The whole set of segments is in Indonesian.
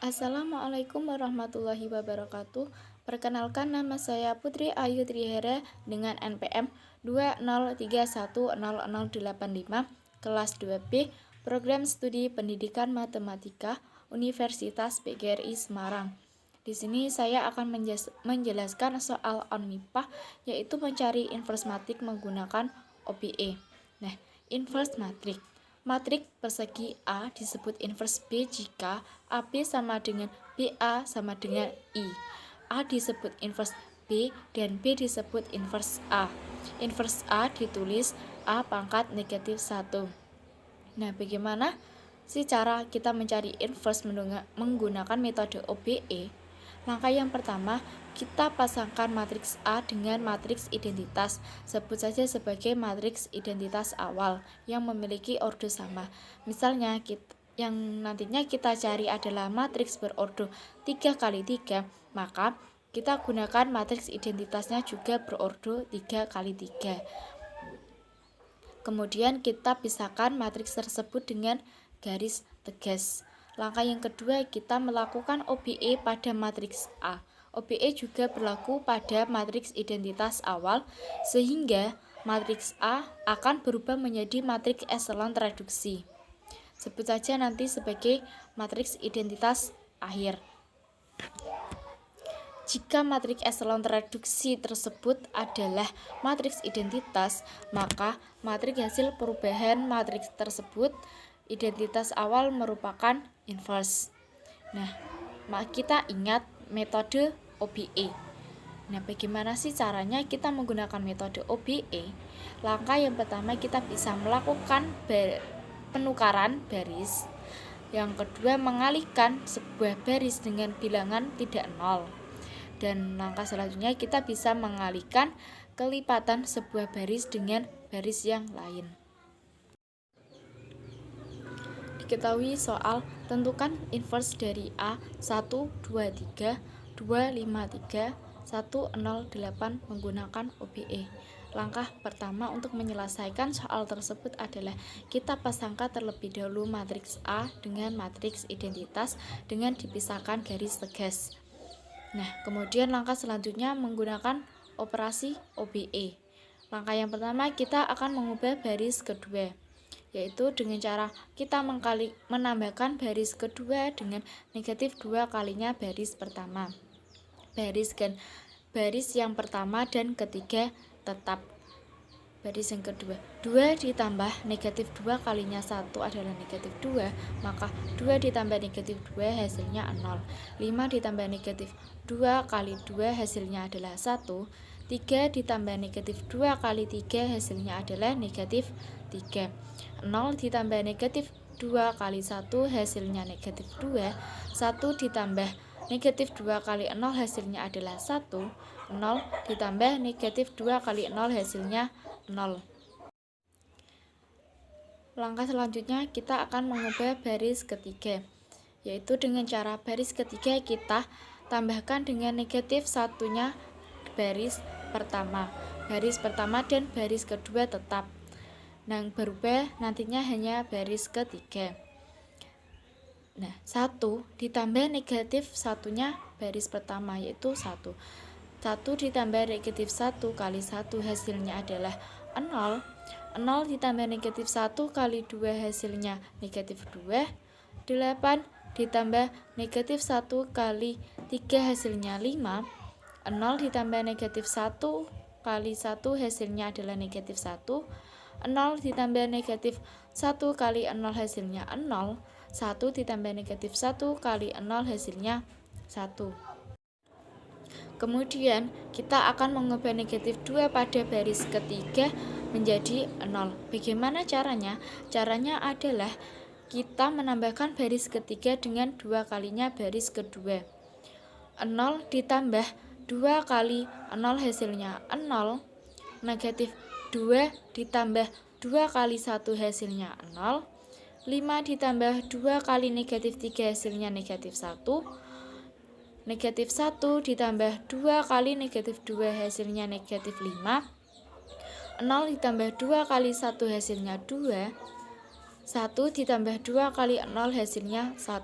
Assalamualaikum warahmatullahi wabarakatuh. Perkenalkan, nama saya Putri Ayu Trihera dengan NPM 203100085, kelas 2B, Program Studi Pendidikan Matematika, Universitas PGRI Semarang. Di sini saya akan menjelaskan soal ONMIPA, yaitu mencari inverse matrik menggunakan OBE. Nah, inverse matrik. Matrik persegi A disebut inverse B jika AB sama dengan BA sama dengan I. A disebut inverse B dan B disebut inverse A. Inverse A ditulis A pangkat negatif 1. Nah, bagaimana sih cara kita mencari inverse menggunakan metode OBE? Langkah yang pertama, kita pasangkan matriks A dengan matriks identitas. Sebut saja sebagai matriks identitas awal yang memiliki ordo sama. Misalnya, yang nantinya kita cari adalah matriks berordo 3 kali 3, maka kita gunakan matriks identitasnya juga berordo 3 kali 3. Kemudian kita pisahkan matriks tersebut dengan garis tegas. Langkah yang kedua, kita melakukan OBE pada matriks A. OBE juga berlaku pada matriks identitas awal, sehingga matriks A akan berubah menjadi matriks echelon tereduksi. Sebut saja nanti sebagai matriks identitas akhir. Jika matriks echelon tereduksi tersebut adalah matriks identitas, maka matriks hasil perubahan matriks tersebut identitas awal merupakan inverse. Nah, kita ingat metode OBE. Nah, bagaimana sih caranya kita menggunakan metode OBE? Langkah yang pertama, kita bisa melakukan penukaran baris. Yang kedua, mengalihkan sebuah baris dengan bilangan tidak nol. Dan langkah selanjutnya, kita bisa mengalihkan kelipatan sebuah baris dengan baris yang lain. Diketahui soal tentukan inverse dari A 1, 2, 3, 2, 5, 3, 1, 0, 8 menggunakan OBE. Langkah pertama untuk menyelesaikan soal tersebut adalah kita pasangkan terlebih dahulu matriks A dengan matriks identitas dengan dipisahkan garis tegas. Nah, kemudian langkah selanjutnya menggunakan operasi OBE. Langkah yang pertama, kita akan mengubah baris kedua, yaitu dengan cara kita menambahkan baris kedua dengan negatif 2 kalinya baris pertama. Baris yang pertama dan ketiga tetap. Baris yang kedua, 2 ditambah negatif 2 kalinya 1 adalah negatif 2, maka 2 ditambah negatif 2 hasilnya 0. 5 ditambah negatif 2 kali 2 hasilnya adalah 1. 3 ditambah negatif 2 kali 3 hasilnya adalah negatif 3. 0 ditambah negatif 2 kali 1 hasilnya negatif 2. 1 ditambah negatif 2 kali 0 hasilnya adalah 1. 0 ditambah negatif 2 kali 0 hasilnya 0. Langkah selanjutnya, kita akan mengubah baris ketiga, yaitu dengan cara baris ketiga kita tambahkan dengan negatif satunya baris pertama. Baris pertama dan baris kedua tetap. Yang berubah nantinya hanya baris ketiga. Nah, 1 ditambah negatif satunya baris pertama, yaitu 1. 1 ditambah negatif 1 kali 1 hasilnya adalah 0. 0 ditambah negatif 1 kali 2 hasilnya negatif 2. 8 ditambah negatif 1 kali 3 hasilnya 5. 0 ditambah negatif 1 kali 1 hasilnya adalah negatif 1. 0 ditambah negatif 1 kali 0 hasilnya 0. 1 ditambah negatif 1 kali 0 hasilnya 1. Kemudian kita akan mengubah negatif 2 pada baris ketiga menjadi 0. Bagaimana caranya? Caranya adalah kita menambahkan baris ketiga dengan 2 kalinya baris kedua. 0 ditambah 2 kali 0 hasilnya 0. Negatif 2 ditambah 2 kali 1 hasilnya 0. 5 ditambah 2 kali negatif 3 hasilnya negatif 1. Negatif 1 ditambah 2 kali negatif 2 hasilnya negatif 5. 0 ditambah 2 kali 1 hasilnya 2. 1 ditambah 2 kali 0 hasilnya 1.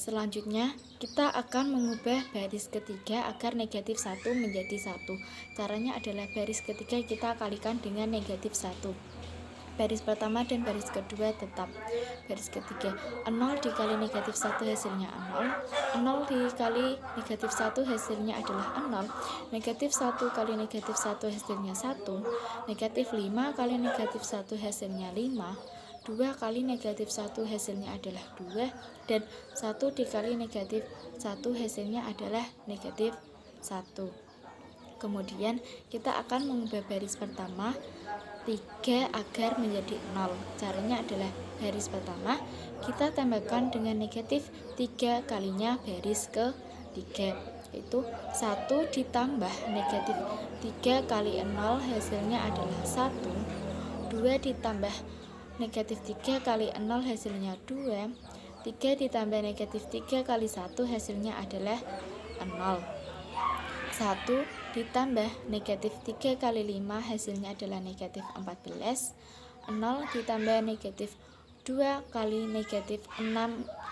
Selanjutnya, kita akan mengubah baris ketiga agar negatif 1 menjadi 1. Caranya adalah baris ketiga kita kalikan dengan negatif 1. Baris pertama dan baris kedua tetap. Baris ketiga, 0 dikali negatif 1 hasilnya 0. 0 dikali negatif 1 hasilnya adalah 0. Negatif 1 kali negatif 1 hasilnya 1. Negatif 5 kali negatif 1 hasilnya 5. 2 kali negatif 1 hasilnya adalah 2. Dan 1 dikali negatif 1 hasilnya adalah negatif 1. Kemudian kita akan mengubah baris pertama 3 agar menjadi 0. Caranya adalah baris pertama kita tambahkan dengan negatif 3 kalinya baris ke-3, yaitu 1 ditambah negatif 3 kali 0 hasilnya adalah 1. 2 ditambah negatif 3 kali 0 hasilnya 2. 3 ditambah negatif 3 kali 1 hasilnya adalah 0. 1 ditambah negatif 3 kali 5 hasilnya adalah negatif 14. 0 ditambah negatif 2 kali negatif 6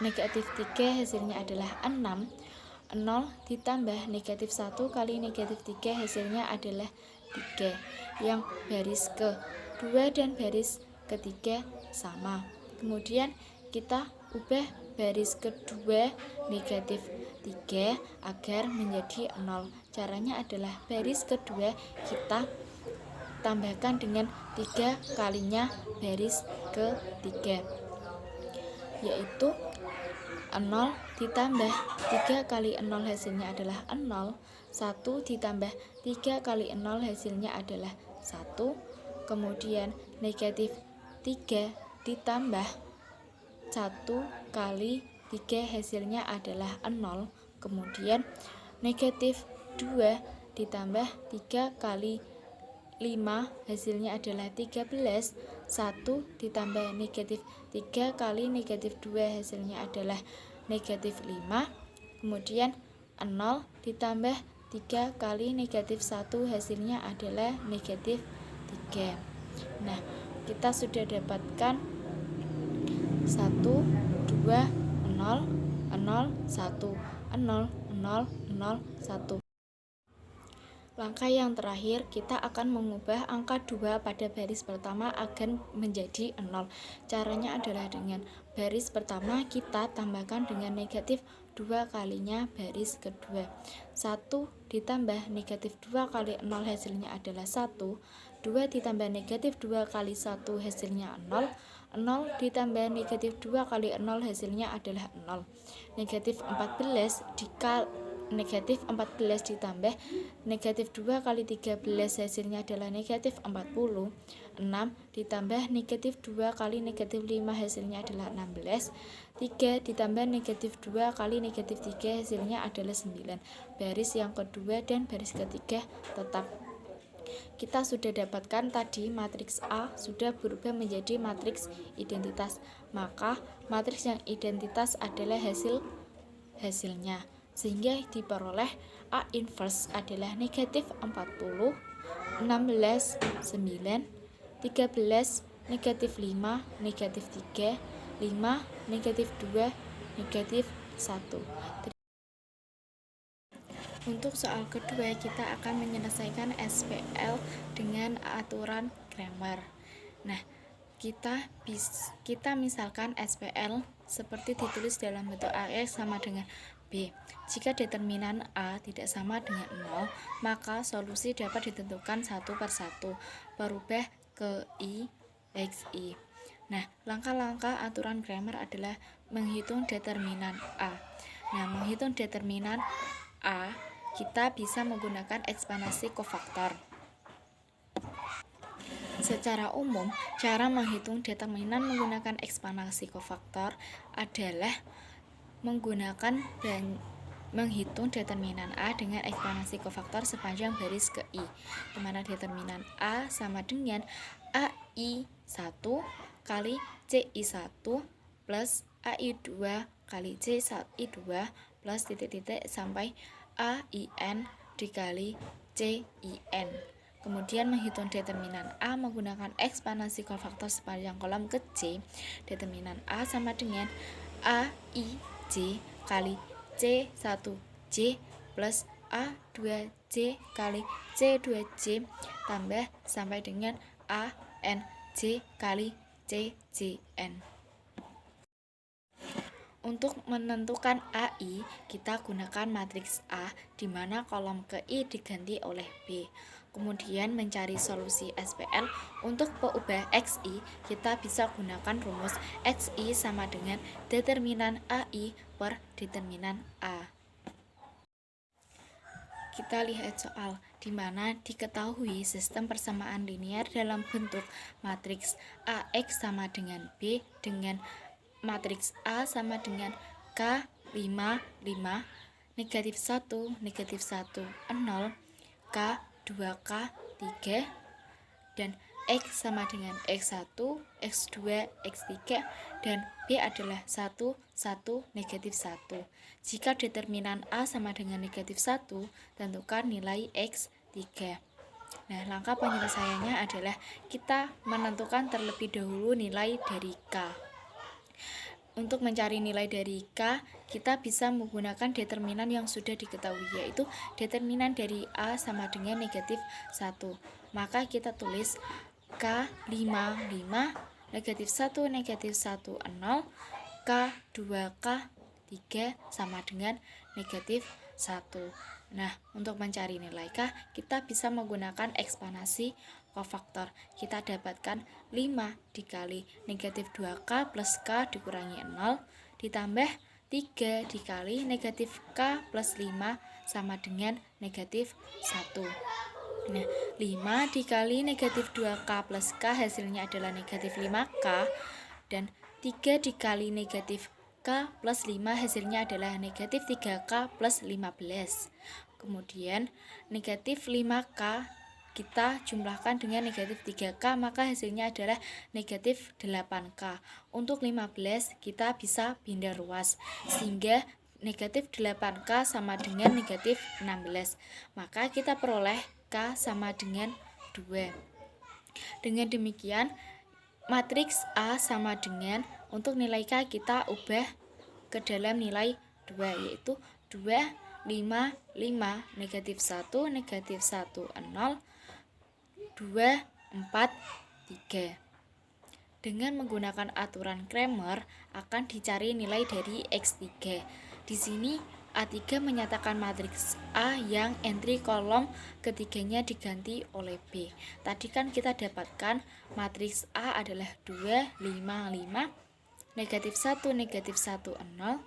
negatif 3 hasilnya adalah 6. 0 ditambah negatif 1 kali negatif 3 hasilnya adalah 3. Yang baris kedua dan baris ketiga sama. Kemudian kita ubah baris kedua negatif 3 agar menjadi 0. Caranya adalah baris kedua kita tambahkan dengan 3 kalinya baris ketiga, yaitu 0 ditambah 3 kali 0 hasilnya adalah 0. 1 ditambah 3 kali 0 hasilnya adalah 1. Kemudian negatif 3 ditambah 1 kali 3 hasilnya adalah 0. Kemudian negatif 2 ditambah 3 kali 5 hasilnya adalah 13. 1 ditambah negatif 3 kali negatif 2 hasilnya adalah negatif 5. Kemudian 0 ditambah 3 kali negatif 1 hasilnya adalah negatif 3. Nah, kita sudah dapatkan 1, 2, 0, 0, 1, 0, 0, 0, 1. Langkah yang terakhir, kita akan mengubah angka 2 pada baris pertama agar menjadi 0. Caranya adalah dengan baris pertama kita tambahkan dengan negatif 2 kalinya baris kedua. 1 ditambah negatif 2 kali 0 hasilnya adalah 1. 2 ditambah negatif 2 kali 1 hasilnya 0. 0 ditambah negatif 2 kali 0 hasilnya adalah 0. Negatif 14 ditambah negatif 2 kali 13 hasilnya adalah negatif 40. 6 ditambah negatif 2 kali negatif 5 hasilnya adalah 16. 3 ditambah negatif 2 kali negatif 3 hasilnya adalah 9. Baris yang kedua dan baris ketiga tetap. Kita sudah dapatkan tadi matriks A sudah berubah menjadi matriks identitas. Maka matriks yang identitas adalah hasilnya. Sehingga diperoleh A inverse adalah negatif 40, 16, 9, 13, negatif 5, negatif 3, 5, negatif 2, negatif 1. Untuk soal kedua, kita akan menyelesaikan SPL dengan aturan Cramer. Nah, kita misalkan SPL seperti ditulis dalam bentuk AX sama dengan B. Jika determinan A tidak sama dengan 0, maka solusi dapat ditentukan satu per satu, berubah ke I, X, I. Nah, langkah-langkah aturan Cramer adalah menghitung determinan A. Nah, menghitung determinan A, kita bisa menggunakan ekspansi kofaktor. Secara umum, cara menghitung determinan menggunakan ekspansi kofaktor adalah menggunakan dan menghitung determinan A dengan ekspansi kofaktor sepanjang baris ke I, di mana determinan A sama dengan AI1 kali CI1 plus AI2 kali CI2 plus titik-titik sampai AIN dikali CIN. Kemudian menghitung determinan A menggunakan ekspansi kofaktor sepanjang kolom ke C. Determinan A sama dengan AIJ kali C1J plus A2J kali C2J tambah sampai dengan ANJ kali CJN. Untuk menentukan AI, kita gunakan matriks A di mana kolom ke I diganti oleh B. Kemudian mencari solusi SPL untuk peubah XI, kita bisa gunakan rumus XI sama dengan determinan AI per determinan A. Kita lihat soal di mana diketahui sistem persamaan linier dalam bentuk matriks AX sama dengan B dengan matriks A sama dengan K5, 5, negatif 1, negatif 1, 0, K2K, 3, dan X sama dengan X1, X2, X3, dan B adalah 1, 1, negatif 1. Jika determinan A sama dengan negatif 1, tentukan nilai X3. Nah, langkah penyelesaiannya adalah kita menentukan terlebih dahulu nilai dari K. Untuk mencari nilai dari K, kita bisa menggunakan determinan yang sudah diketahui, yaitu determinan dari A sama dengan negatif 1. Maka kita tulis K5, 5, negatif 1, negatif 1, 0, K2K, 3 sama dengan negatif 1. Nah, untuk mencari nilai K, kita bisa menggunakan ekspansi kofaktor. Kita dapatkan 5 dikali negatif 2K plus K dikurangi 0, ditambah 3 dikali negatif K plus 5 sama dengan negatif 1. Nah, 5 dikali negatif 2K plus K hasilnya adalah negatif 5K, dan 3 dikali negatif K plus 5 hasilnya adalah negatif 3K plus 15. Kemudian negatif 5K kita jumlahkan dengan negatif 3K, maka hasilnya adalah negatif 8K. Untuk 15 kita bisa pindah ruas, sehingga negatif 8K sama dengan negatif 16. Maka kita peroleh K sama dengan 2. Dengan demikian, matriks A sama dengan, untuk nilai K kita ubah ke dalam nilai 2, yaitu 2, 5, 5, negatif 1, negatif 1, 0, 2, 4, 3. Dengan menggunakan aturan Cramer, akan dicari nilai dari X3. Di sini A3 menyatakan matriks A yang entry kolom ketiganya diganti oleh B. Tadi kan kita dapatkan matriks A adalah 2, 5, 5, negatif 1, negatif 1, 0,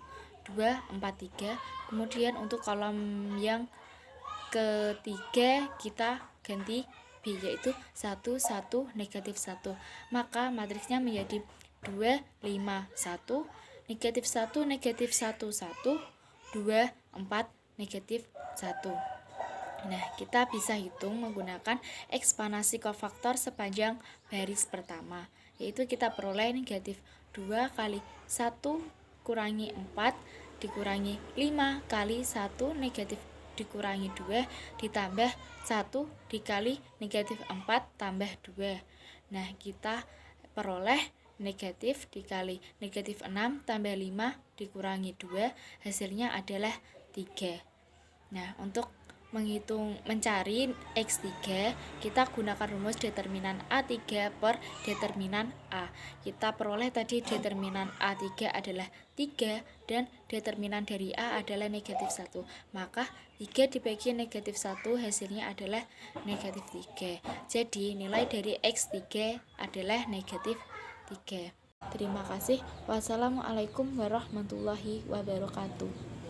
2, 4, 3. Kemudian untuk kolom yang ketiga kita ganti B, yaitu 1, 1, negatif 1. Maka matriksnya menjadi 2, 5, 1, negatif 1, negatif 1, 1, 2, 4, negatif 1. Nah, kita bisa hitung menggunakan ekspansi kofaktor sepanjang baris pertama, yaitu kita peroleh negatif 2 kali 1 kurangi 4 dikurangi 5 kali 1 negatif dikurangi 2 ditambah 1 dikali negatif 4 tambah 2. Nah, kita peroleh negatif dikali negatif 6 tambah 5 dikurangi 2, hasilnya adalah 3. Nah, untuk mencari X3, kita gunakan rumus determinan A3 per determinan A. Kita peroleh tadi determinan A3 adalah 3 dan determinan dari A adalah negatif 1. Maka 3 dibagi negatif 1 hasilnya adalah negatif 3. Jadi nilai dari X3 adalah negatif 3. Terima kasih. Wassalamualaikum warahmatullahi wabarakatuh.